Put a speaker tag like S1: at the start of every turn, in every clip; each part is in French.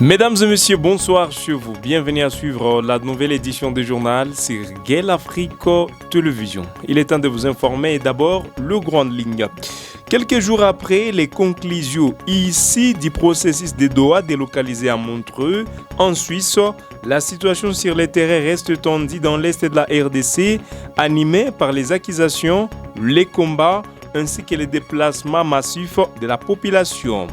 S1: Mesdames et messieurs, bonsoir chez vous. Bienvenue à suivre la nouvelle édition du journal sur Gale Afrique Télévision. Il est temps de vous informer d'abord le grand ligne. Quelques jours après les conclusions ici du processus de Doha délocalisé à Montreux, en Suisse, la situation sur le terrain reste tendue dans l'est de la RDC, animée par les accusations, les combats ainsi que les déplacements massifs de la population.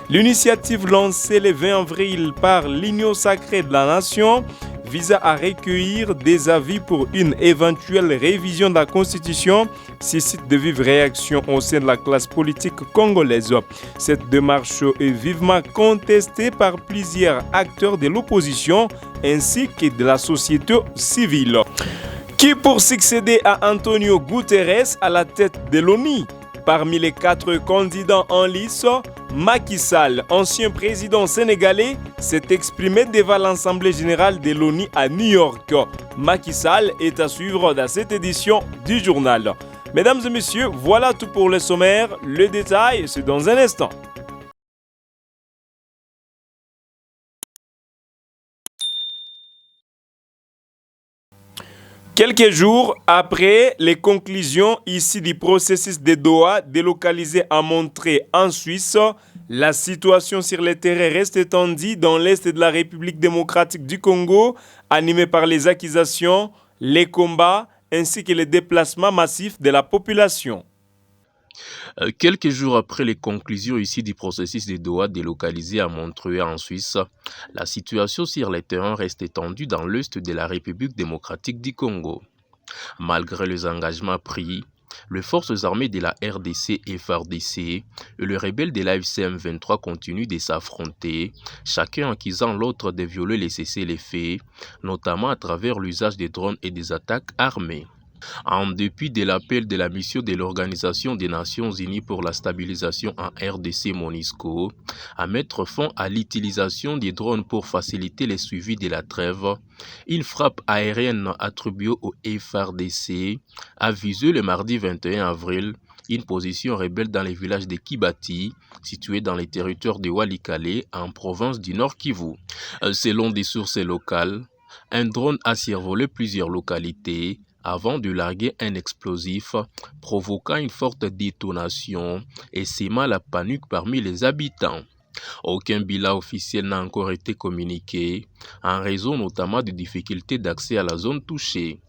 S1: L'initiative lancée le 20 avril par l'Union sacrée de la nation visa à recueillir des avis pour une éventuelle révision de la Constitution suscite de vives réactions au sein de la classe politique congolaise. Cette démarche est vivement contestée par plusieurs acteurs de l'opposition ainsi que de la société civile. Qui pour succéder à Antonio Guterres à la tête de l'ONU? Parmi les 4 candidats en lice, Macky Sall, ancien président sénégalais, s'est exprimé devant l'Assemblée générale de l'ONU à New York. Macky Sall est à suivre dans cette édition du journal. Mesdames et messieurs, voilà tout pour le sommaire. Le détail, c'est dans un instant. Quelques jours après les conclusions ici du processus de Doha délocalisé à Montreux en Suisse, la situation sur le terrain reste tendue dans l'est de la République démocratique du Congo, animée par les accusations, les combats ainsi que les déplacements massifs de la population.
S2: Quelques jours après les conclusions ici du processus de Doha délocalisé à Montreux en Suisse, la situation sur le terrain reste tendue dans l'est de la République démocratique du Congo. Malgré les engagements pris, les forces armées de la RDC et FARDC et les rebelles de l'AFC M23 continuent de s'affronter, chacun accusant l'autre de violer les cessez-le-feu, notamment à travers l'usage des drones et des attaques armées. En dépit de l'appel de la mission de l'Organisation des Nations Unies pour la stabilisation en RDC MONUSCO à mettre fin à l'utilisation des drones pour faciliter le suivi de la trêve, une frappe aérienne attribuée au FARDC a visé le mardi 21 avril une position rebelle dans le village de Kibati, situé dans les territoires de Walikale, en province du Nord Kivu. Selon des sources locales, un drone a survolé plusieurs localités avant de larguer un explosif, provoquant une forte détonation et sémant la panique parmi les habitants. Aucun bilan officiel n'a encore été communiqué, en raison notamment de difficultés d'accès à la zone touchée.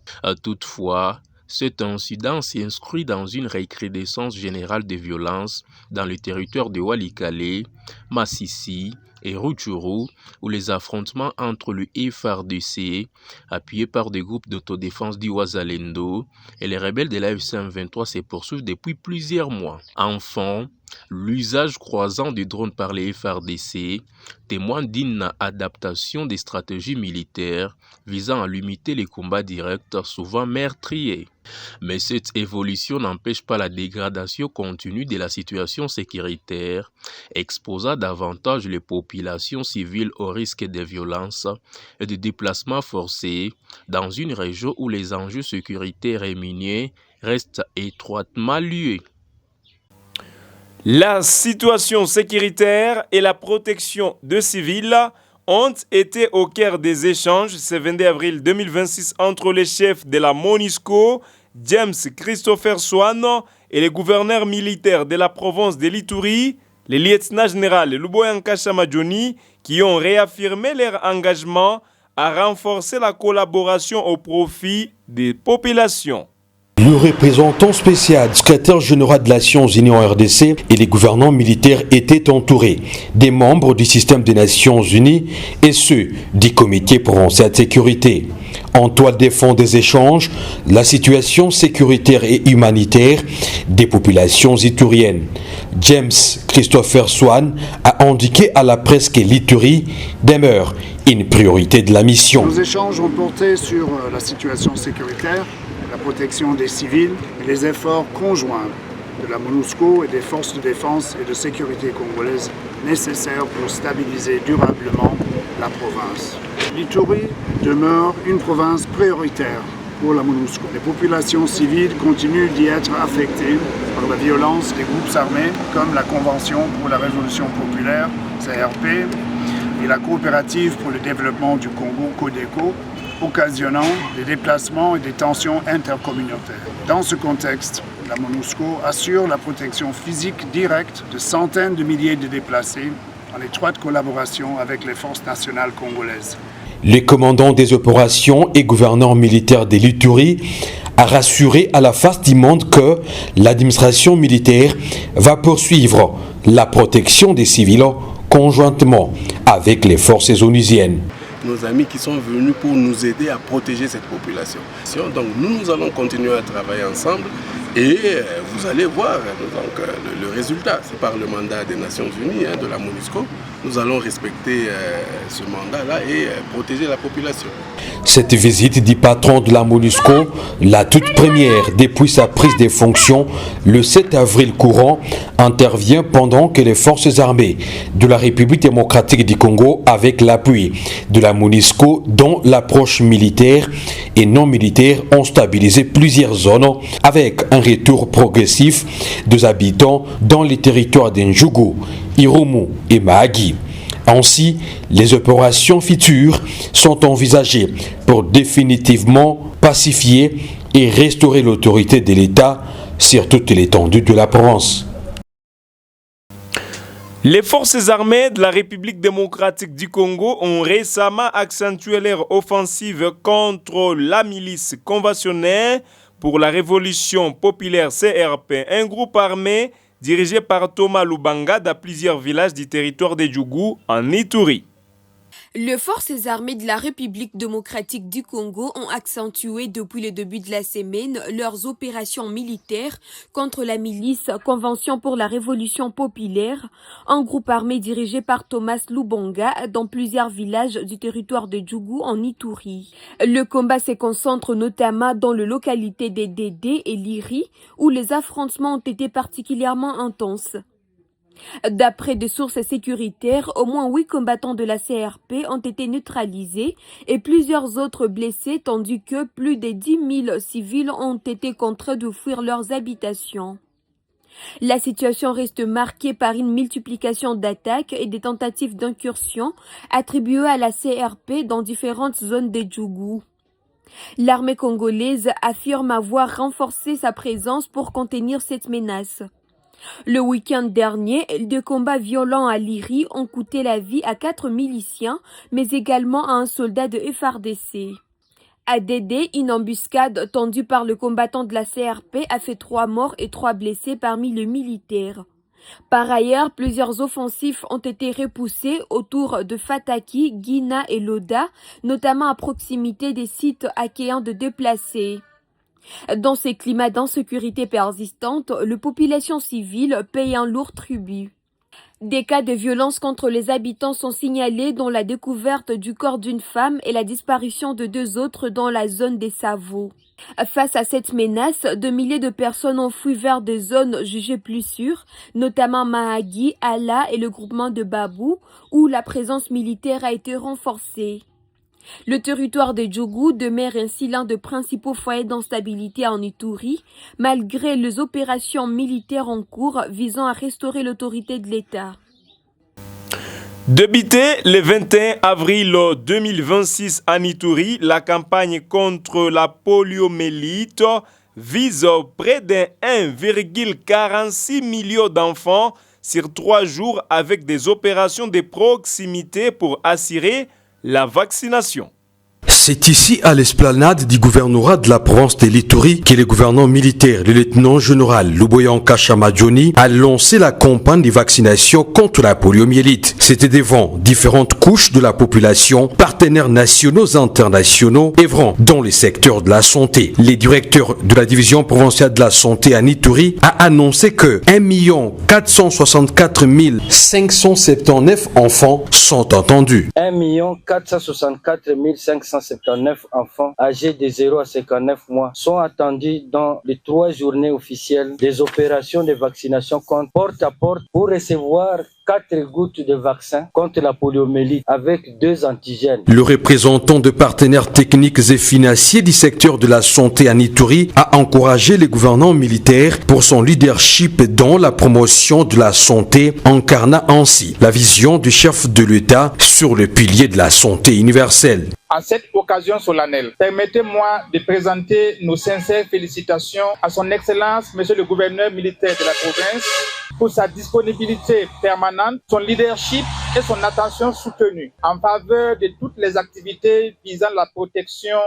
S2: Toutefois, cet incident s'inscrit dans une recrudescence générale de violence dans le territoire de Walikale, Massissi et Rutshuru, où les affrontements entre le FARDC, appuyés par des groupes d'autodéfense du Wazalendo, et les rebelles de l'AFC M23 se poursuivent depuis plusieurs mois. Enfin, l'usage croisant des drones par les FARDC témoigne d'une adaptation des stratégies militaires visant à limiter les combats directs, souvent meurtriers. Mais cette évolution n'empêche pas la dégradation continue de la situation sécuritaire, exposant davantage les populations civiles au risque de violences et de déplacements forcés dans une région où les enjeux sécuritaires et miniers restent étroitement liés.
S1: La situation sécuritaire et la protection de civils ont été au cœur des échanges ce 22 avril 2026 entre les chefs de la MONUSCO, James Christopher Swan, et les gouverneurs militaires de la province de l'Ituri, le lieutenant-général Luboya Majoni, qui ont réaffirmé leur engagement à renforcer la collaboration au profit des populations.
S3: Le représentant spécial du secrétaire général de Nations Unies en RDC et les gouvernants militaires étaient entourés des membres du système des Nations Unies et ceux du comité pour cette sécurité. En toile de fond des échanges, la situation sécuritaire et humanitaire des populations ituriennes. James Christopher Swan a indiqué à la presse que l'Ituri demeure une priorité de la mission.
S4: Nos échanges ont porté sur la situation sécuritaire, la protection des civils et les efforts conjoints de la MONUSCO et des forces de défense et de sécurité congolaises nécessaires pour stabiliser durablement la province. L'Ituri demeure une province prioritaire pour la MONUSCO. Les populations civiles continuent d'y être affectées par la violence des groupes armés comme la Convention pour la Révolution populaire, CRP, et la coopérative pour le développement du Congo, CODECO, occasionnant des déplacements et des tensions intercommunautaires. Dans ce contexte, la MONUSCO assure la protection physique directe de centaines de milliers de déplacés en étroite collaboration avec les forces nationales congolaises.
S3: Le commandant des opérations et gouverneur militaire de l'Ituri a rassuré à la face du monde que l'administration militaire va poursuivre la protection des civils conjointement avec les forces onusiennes.
S5: Nos amis qui sont venus pour nous aider à protéger cette population. Donc nous allons continuer à travailler ensemble et vous allez voir donc, le résultat. C'est par le mandat des Nations Unies, de la MONUSCO. Nous allons respecter ce mandat-là et protéger la population.
S3: Cette visite du patron de la MONUSCO, la toute première depuis sa prise de fonctions le 7 avril courant, intervient pendant que les forces armées de la République démocratique du Congo, avec l'appui de la MONUSCO, dont l'approche militaire et non militaire, ont stabilisé plusieurs zones avec un retour progressif des habitants dans les territoires d'Njougou, Irumu et Mahagi. Ainsi, les opérations futures sont envisagées pour définitivement pacifier et restaurer l'autorité de l'État sur toute l'étendue de la province.
S1: Les forces armées de la République démocratique du Congo ont récemment accentué leur offensive contre la milice conventionnelle pour la révolution populaire CRP, un groupe armé dirigé par Thomas Lubanga dans plusieurs villages du territoire de Djougou en Ituri.
S6: Les forces armées de la République démocratique du Congo ont accentué depuis le début de la semaine leurs opérations militaires contre la milice Convention pour la Révolution populaire, un groupe armé dirigé par Thomas Lubanga dans plusieurs villages du territoire de Djougou en Ituri. Le combat se concentre notamment dans les localités de Dédé et Liri, où les affrontements ont été particulièrement intenses. D'après des sources sécuritaires, au moins 8 combattants de la CRP ont été neutralisés et plusieurs autres blessés, tandis que plus de 10 000 civils ont été contraints de fuir leurs habitations. La situation reste marquée par une multiplication d'attaques et des tentatives d'incursion attribuées à la CRP dans différentes zones de Djougou. L'armée congolaise affirme avoir renforcé sa présence pour contenir cette menace. Le week-end dernier, des combats violents à Liri ont coûté la vie à 4 miliciens, mais également à un soldat de FARDC. À Dédé, une embuscade tendue par le combattant de la CRP a fait 3 morts et 3 blessés parmi les militaires. Par ailleurs, plusieurs offensifs ont été repoussés autour de Fataki, Guina et Loda, notamment à proximité des sites accueillants de déplacés. Dans ces climats d'insécurité persistante, la population civile paye un lourd tribut. Des cas de violence contre les habitants sont signalés, dont la découverte du corps d'une femme et la disparition de 2 autres dans la zone des Savots. Face à cette menace, de milliers de personnes ont fui vers des zones jugées plus sûres, notamment Mahagi, Ala et le groupement de Babou, où la présence militaire a été renforcée. Le territoire de Djougou demeure ainsi l'un des principaux foyers d'instabilité en Ituri, malgré les opérations militaires en cours visant à restaurer l'autorité de l'État.
S1: Débutée le 21 avril 2026 en Ituri, la campagne contre la poliomyélite vise près de 1,46 million d'enfants sur 3 jours avec des opérations de proximité pour assurer la vaccination.
S3: C'est ici, à l'esplanade du gouvernorat de la province de l'Ituri, que le gouverneur militaire, le lieutenant-général Luboyanka Chamadjoni, a lancé la campagne de vaccination contre la poliomyélite. C'était devant différentes couches de la population, partenaires nationaux et internationaux, œuvrant dans les secteurs de la santé. Le directeur de la division provinciale de la santé à Ituri a annoncé que 1 464 579 enfants sont attendus.
S7: 1 464 579 enfants âgés de 0 à 59 mois sont attendus dans les 3 journées officielles des opérations de vaccination contre porte à porte pour recevoir 4 gouttes de vaccin contre la poliomyélite avec 2 antigènes.
S3: Le représentant de partenaires techniques et financiers du secteur de la santé à Ituri a encouragé les gouvernants militaires pour son leadership dans la promotion de la santé, incarnant ainsi la vision du chef de l'État sur le pilier de la santé universelle.
S8: En cette occasion solennelle, permettez-moi de présenter nos sincères félicitations à son Excellence, Monsieur le gouverneur militaire de la province, pour sa disponibilité permanente, son leadership et son attention soutenue en faveur de toutes les activités visant la protection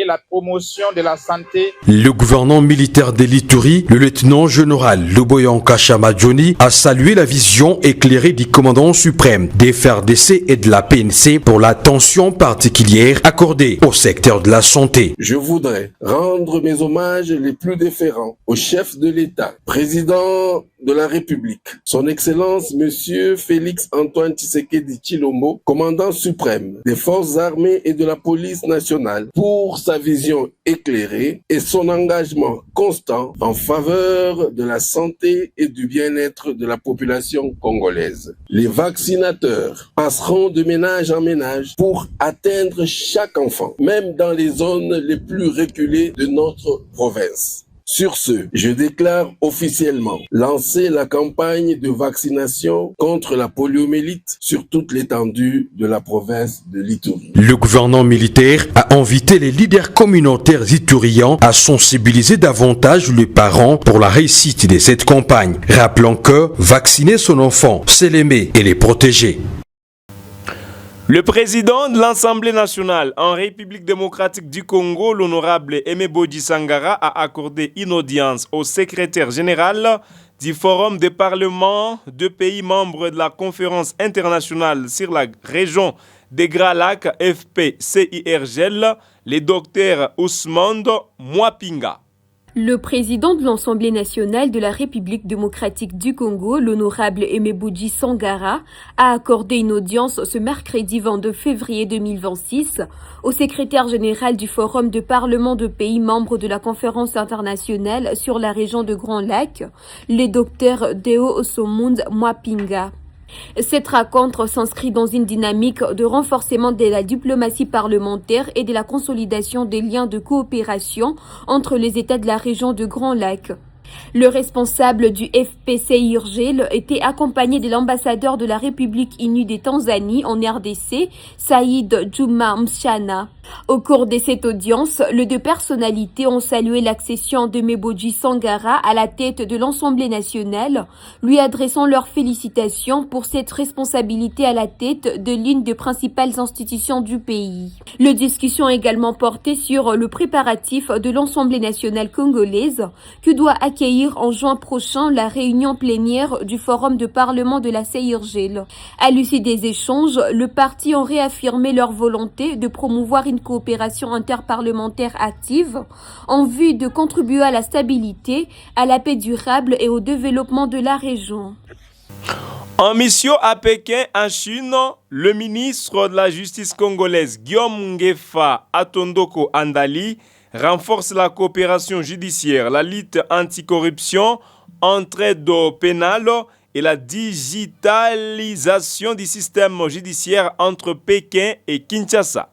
S8: et la promotion de la santé.
S3: Le gouverneur militaire de l'Ituri, le lieutenant-général Luboyan Kashamadjoni, a salué la vision éclairée du commandant suprême des FARDC et de la PNC pour l'attention particulière accordée au secteur de la santé.
S5: Je voudrais rendre mes hommages les plus déférents au chef de l'État, président de la République, son Excellence Monsieur Félix Antoine Tshisekedi Tshilombo, commandant suprême des forces armées et de la police nationale, pour sa vision éclairée et son engagement constant en faveur de la santé et du bien-être de la population congolaise. Les vaccinateurs passeront de ménage en ménage pour atteindre chaque enfant, même dans les zones les plus reculées de notre province. Sur ce, je déclare officiellement lancer la campagne de vaccination contre la poliomyélite sur toute l'étendue de la province de l'Ituri.
S3: Le gouvernement militaire a invité les leaders communautaires ituriens à sensibiliser davantage les parents pour la réussite de cette campagne, rappelant que vacciner son enfant, c'est l'aimer et les protéger.
S1: Le président de l'Assemblée nationale en République démocratique du Congo, l'honorable Emeboji Sangara, a accordé une audience au secrétaire général du Forum des parlements de pays membres de la conférence internationale sur la région des Grands Lacs FPCIRGL, le docteur Ousmane Mwapinga.
S6: Le président de l'Assemblée nationale de la République démocratique du Congo, l'honorable Emeboji Sangara, a accordé une audience ce mercredi 22 février 2026 au secrétaire général du Forum de parlement de pays membres de la conférence internationale sur la région de Grands Lacs, le docteur Deo Ousmane Mwapinga. Cette rencontre s'inscrit dans une dynamique de renforcement de la diplomatie parlementaire et de la consolidation des liens de coopération entre les États de la région de Grands Lacs. Le responsable du FPCIRGL était accompagné de l'ambassadeur de la République unie des Tanzanie en RDC, Saïd Juma Mshana. Au cours de cette audience, les deux personnalités ont salué l'accession de Emeboji Sangara à la tête de l'Assemblée nationale, lui adressant leurs félicitations pour cette responsabilité à la tête de l'une des principales institutions du pays. Les discussions ont également porté sur le préparatif de l'Assemblée nationale congolaise qui doit accueillir en juin prochain la réunion plénière du Forum de parlement de la CIRGL. À l'issue des échanges, les partis ont réaffirmé leur volonté de promouvoir une coopération interparlementaire active en vue de contribuer à la stabilité, à la paix durable et au développement de la région.
S1: En mission à Pékin, en Chine, le ministre de la Justice congolaise Guillaume Ngefa Atondoko Andali renforce la coopération judiciaire, la lutte anticorruption, entraide pénale et la digitalisation du système judiciaire entre Pékin et Kinshasa.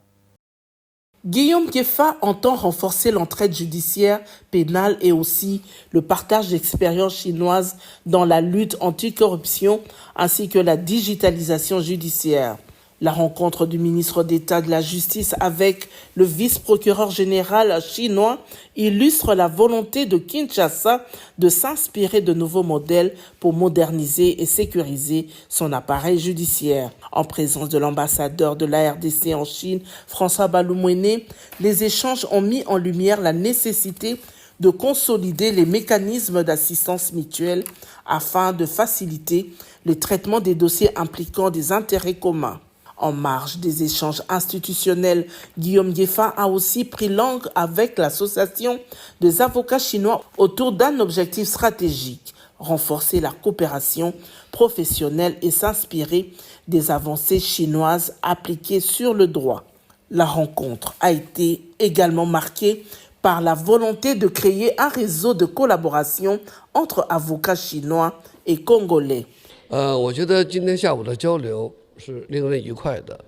S9: Guillaume Ngefa entend renforcer l'entraide judiciaire, pénale et aussi le partage d'expériences chinoises dans la lutte anticorruption ainsi que la digitalisation judiciaire. La rencontre du ministre d'État de la Justice avec le vice-procureur général chinois illustre la volonté de Kinshasa de s'inspirer de nouveaux modèles pour moderniser et sécuriser son appareil judiciaire. En présence de l'ambassadeur de la RDC en Chine, François Baloumouene, les échanges ont mis en lumière la nécessité de consolider les mécanismes d'assistance mutuelle afin de faciliter le traitement des dossiers impliquant des intérêts communs. En marge des échanges institutionnels, Guillaume Ngefa a aussi pris langue avec l'association des avocats chinois autour d'un objectif stratégique, renforcer la coopération professionnelle et s'inspirer des avancées chinoises appliquées sur le droit. La rencontre a été également marquée par la volonté de créer un réseau de collaboration entre avocats chinois et congolais.
S10: 我觉得今天下午的交流是令人愉快的。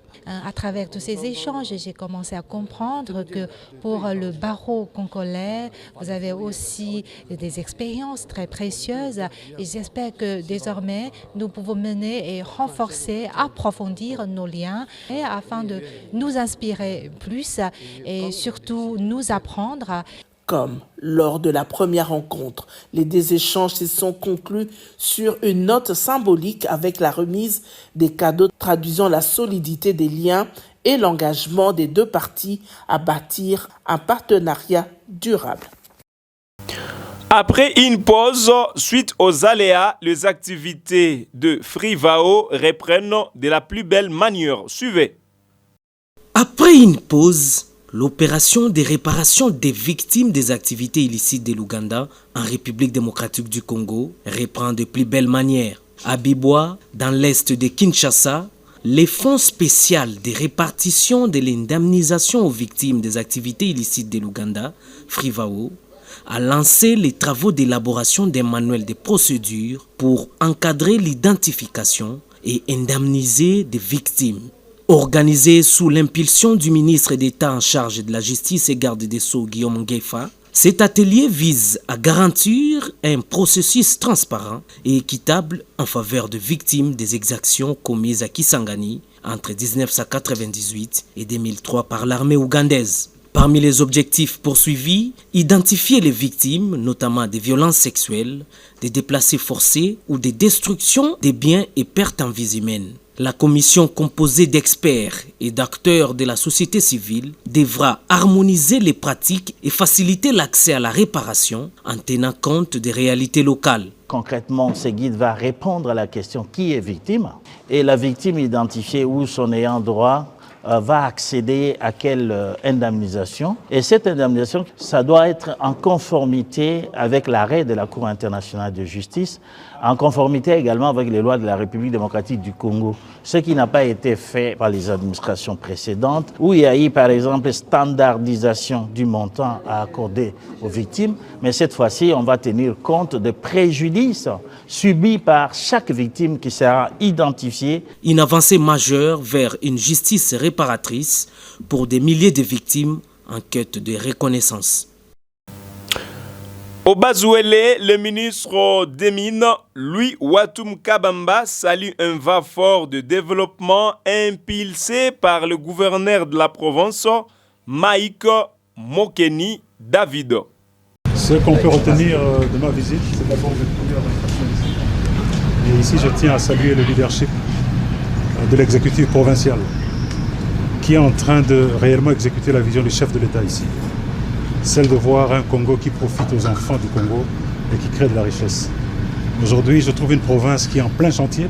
S11: À travers tous ces échanges, j'ai commencé à comprendre que pour le barreau congolais, vous avez aussi des expériences très précieuses et j'espère que désormais, nous pouvons mener et renforcer, approfondir nos liens et afin de nous inspirer plus et surtout nous apprendre.
S9: Comme lors de la première rencontre, les deux échanges se sont conclus sur une note symbolique avec la remise des cadeaux traduisant la solidité des liens et l'engagement des deux parties à bâtir un partenariat durable.
S1: Après une pause, suite aux aléas, les activités de Frivao reprennent de la plus belle manière. Suivez.
S12: Après une pause, l'opération de réparation des victimes des activités illicites de l'Ouganda en République démocratique du Congo reprend de plus belle manière. À Bibois, dans l'est de Kinshasa, les fonds spéciaux de répartition de l'indemnisation aux victimes des activités illicites de l'Ouganda, Frivao, a lancé les travaux d'élaboration d'un manuel de procédure pour encadrer l'identification et indemniser des victimes. Organisé sous l'impulsion du ministre d'État en charge de la justice et garde des Sceaux Guillaume Ngefa, cet atelier vise à garantir un processus transparent et équitable en faveur de victimes des exactions commises à Kisangani entre 1998 et 2003 par l'armée ougandaise. Parmi les objectifs poursuivis, identifier les victimes, notamment des violences sexuelles, des déplacés forcés ou des destructions des biens et pertes en vies humaines. La commission composée d'experts et d'acteurs de la société civile devra harmoniser les pratiques et faciliter l'accès à la réparation en tenant compte des réalités locales.
S13: Concrètement, ce guide va répondre à la question qui est victime et la victime identifiée ou son ayant droit va accéder à quelle indemnisation. Et cette indemnisation, ça doit être en conformité avec l'arrêt de la Cour internationale de justice, en conformité également avec les lois de la République démocratique du Congo, ce qui n'a pas été fait par les administrations précédentes, où il y a eu par exemple standardisation du montant à accorder aux victimes, mais cette fois-ci on va tenir compte des préjudices subis par chaque victime qui sera identifiée.
S12: Une avancée majeure vers une justice réparatrice pour des milliers de victimes en quête de reconnaissance.
S1: Au Bazouélé, le ministre des Mines, Louis Watum Kabamba, salue un vent fort de développement impulsé par le gouverneur de la province, Mike Mokeni David.
S14: Ce qu'on peut retenir de ma visite, c'est d'abord de première ici. Et ici, je tiens à saluer le leadership de l'exécutif provincial qui est en train de réellement exécuter la vision du chef de l'État ici. Celle de voir un Congo qui profite aux enfants du Congo et qui crée de la richesse. Aujourd'hui, je trouve une province qui est en plein chantier,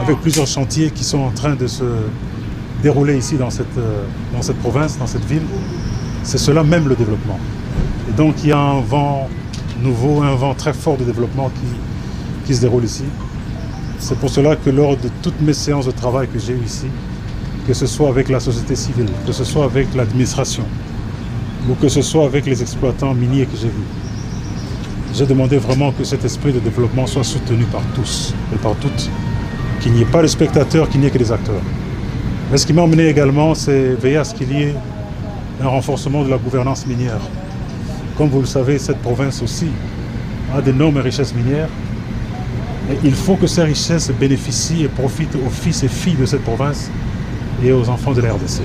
S14: avec plusieurs chantiers qui sont en train de se dérouler ici dans cette province, dans cette ville. C'est cela même le développement. Et donc il y a un vent nouveau, un vent très fort de développement qui se déroule ici. C'est pour cela que lors de toutes mes séances de travail que j'ai eues ici, que ce soit avec la société civile, que ce soit avec l'administration, ou que ce soit avec les exploitants miniers que j'ai vus, j'ai demandé vraiment que cet esprit de développement soit soutenu par tous et par toutes, qu'il n'y ait pas de spectateurs, qu'il n'y ait que des acteurs. Mais ce qui m'a emmené également, c'est veiller à ce qu'il y ait un renforcement de la gouvernance minière. Comme vous le savez, cette province aussi a d'énormes richesses minières. Et il faut que ces richesses bénéficient et profitent aux fils et filles de cette province et aux enfants de la RDC.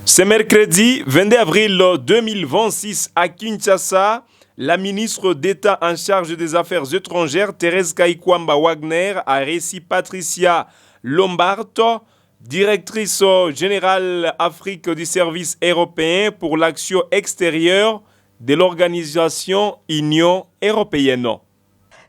S1: Ce mercredi 22 avril 2026 à Kinshasa, la ministre d'État en charge des Affaires étrangères, Thérèse Kaikwamba Wagner, a reçu Patricia Lombard, directrice générale Afrique du Service européen pour l'action extérieure de l'organisation Union européenne.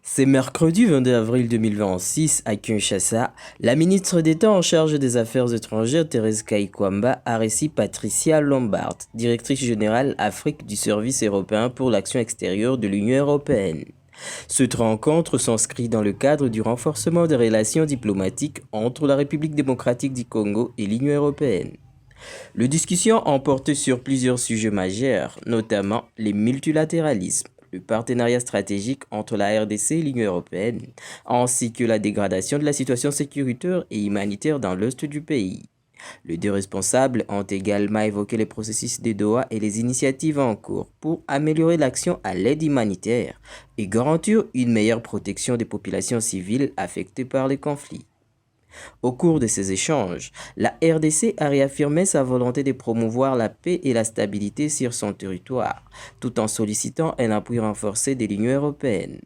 S15: C'est mercredi 22 avril 2026 à Kinshasa, la ministre d'État en charge des Affaires étrangères Thérèse Kaikwamba a reçu Patricia Lombard, directrice générale Afrique du Service européen pour l'action extérieure de l'Union européenne. Cette rencontre s'inscrit dans le cadre du renforcement des relations diplomatiques entre la République démocratique du Congo et l'Union européenne. Les discussions ont porté sur plusieurs sujets majeurs, notamment le multilatéralisme, le partenariat stratégique entre la RDC et l'Union européenne, ainsi que la dégradation de la situation sécuritaire et humanitaire dans l'est du pays. Les deux responsables ont également évoqué les processus de Doha et les initiatives en cours pour améliorer l'action à l'aide humanitaire et garantir une meilleure protection des populations civiles affectées par les conflits. Au cours de ces échanges, la RDC a réaffirmé sa volonté de promouvoir la paix et la stabilité sur son territoire, tout en sollicitant un appui renforcé de l'Union européenne.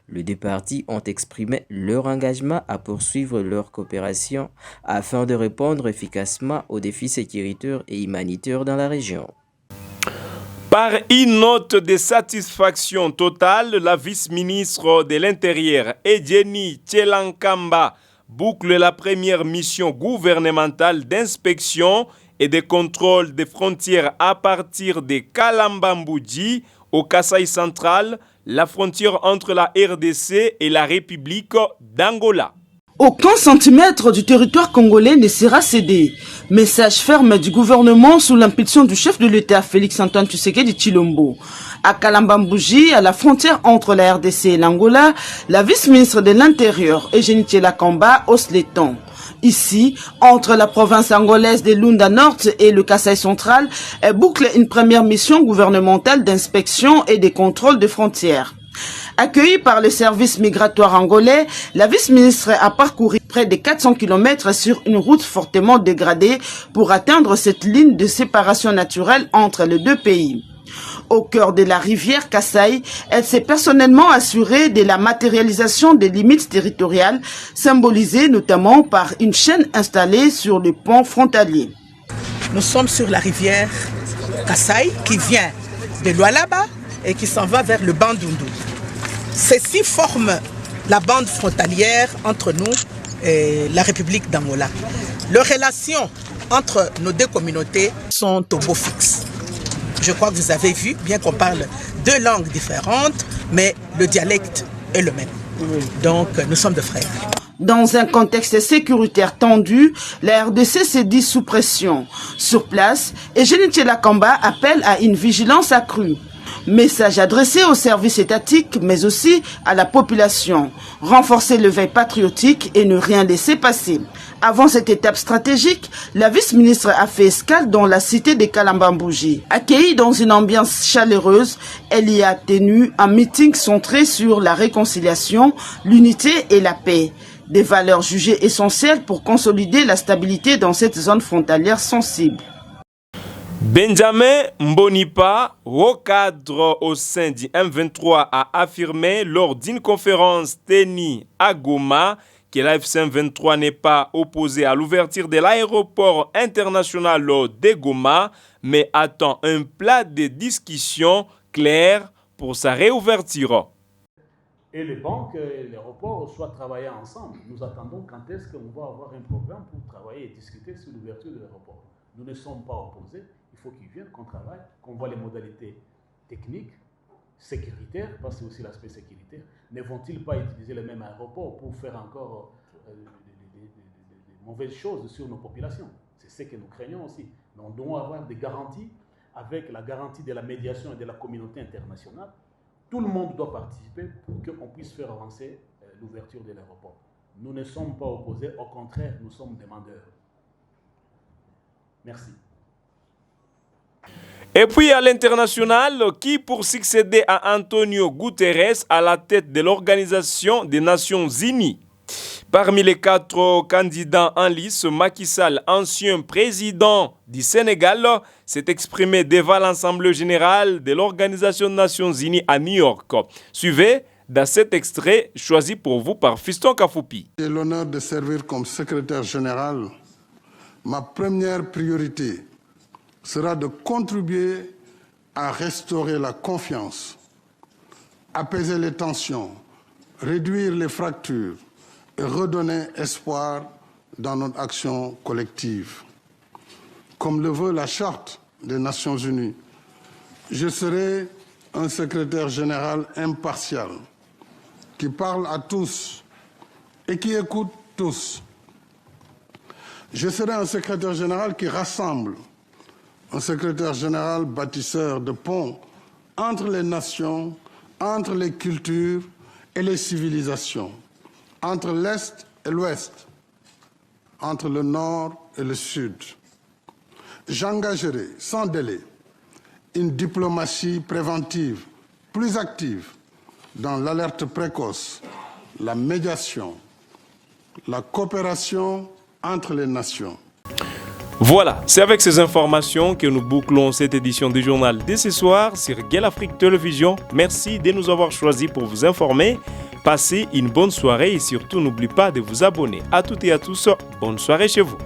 S15: Les deux parties ont exprimé leur engagement à poursuivre leur coopération afin de répondre efficacement aux défis sécuritaires et humanitaires dans la région.
S1: Par une note de satisfaction totale, la vice-ministre de l'Intérieur, Edjeni Tchelankamba, boucle la première mission gouvernementale d'inspection et de contrôle des frontières à partir de Kalambambouji au Kasaï central, la frontière entre la RDC et la République d'Angola.
S9: Aucun centimètre du territoire congolais ne sera cédé. Message ferme du gouvernement sous l'impulsion du chef de l'État Félix-Antoine Tshisekedi Tshilombo. À Kalambambouji, à la frontière entre la RDC et l'Angola, la vice-ministre de l'Intérieur, Edjeni Tchelankamba, hausse les tons. Ici, entre la province angolaise de Lunda Nord et le Kasaï central, elle boucle une première mission gouvernementale d'inspection et de contrôle des frontières. Accueillie par le service migratoire angolais, la vice-ministre a parcouru près de 400 km sur une route fortement dégradée pour atteindre cette ligne de séparation naturelle entre les deux pays. Au cœur de la rivière Kasaï, elle s'est personnellement assurée de la matérialisation des limites territoriales, symbolisées notamment par une chaîne installée sur le pont frontalier.
S16: Nous sommes sur la rivière Kasaï qui vient de Lualaba et qui s'en va vers le Bandundu. Ceci forme la bande frontalière entre nous et la République d'Angola. Les relations entre nos deux communautés sont au beau fixe. Je crois que vous avez vu, bien qu'on parle deux langues différentes, mais le dialecte est le même. Donc, nous sommes deux frères.
S9: Dans un contexte sécuritaire tendu, la RDC s'est dit sous pression. Sur place, Edjeni Tchelankamba appelle à une vigilance accrue. Message adressé aux services étatiques, mais aussi à la population. Renforcer le veille patriotique et ne rien laisser passer. Avant cette étape stratégique, la vice-ministre a fait escale dans la cité de Kalambambouji. Accueillie dans une ambiance chaleureuse, elle y a tenu un meeting centré sur la réconciliation, l'unité et la paix. Des valeurs jugées essentielles pour consolider la stabilité dans cette zone frontalière sensible.
S1: Benjamin Mbonipa, haut cadre au sein du M23, a affirmé lors d'une conférence tenue à Goma que la FC-M23 n'est pas opposée à l'ouverture de l'aéroport international de Goma, mais attend un plat de discussion clair pour sa réouverture.
S17: Et les banques et l'aéroport soient travailler ensemble. Nous attendons quand est-ce qu'on va avoir un programme pour travailler et discuter sur l'ouverture de l'aéroport. Nous ne sommes pas opposés. Il faut qu'ils viennent, qu'on travaille, qu'on voit les modalités techniques, sécuritaires, parce que c'est aussi l'aspect sécuritaire. Ne vont-ils pas utiliser le même aéroport pour faire encore des mauvaises choses sur nos populations? C'est ce que nous craignons aussi. Nous devons avoir des garanties, avec la garantie de la médiation et de la communauté internationale. Tout le monde doit participer pour qu'on puisse faire avancer l'ouverture de l'aéroport. Nous ne sommes pas opposés, au contraire, nous sommes demandeurs. Merci.
S1: Et puis à l'international, qui pour succéder à Antonio Guterres à la tête de l'Organisation des Nations Unies? Parmi les 4 candidats en lice, Macky Sall, ancien président du Sénégal, s'est exprimé devant l'Assemblée générale de l'Organisation des Nations Unies à New York. Suivez dans cet extrait choisi pour vous par Fiston Kafoupi.
S18: J'ai l'honneur de servir comme secrétaire général. Ma première priorité sera de contribuer à restaurer la confiance, apaiser les tensions, réduire les fractures et redonner espoir dans notre action collective. Comme le veut la Charte des Nations Unies, je serai un secrétaire général impartial qui parle à tous et qui écoute tous. Je serai un secrétaire général qui rassemble, un secrétaire général bâtisseur de ponts entre les nations entre les cultures et les civilisations, entre l'Est et l'Ouest, entre le Nord et le Sud. J'engagerai sans délai une diplomatie préventive plus active dans l'alerte précoce, la médiation, la coopération entre les nations.
S1: Voilà, c'est avec ces informations que nous bouclons cette édition du journal de ce soir sur Gueule Afrique Télévision. Merci de nous avoir choisis pour vous informer. Passez une bonne soirée et surtout n'oubliez pas de vous abonner. À toutes et à tous, bonne soirée chez vous.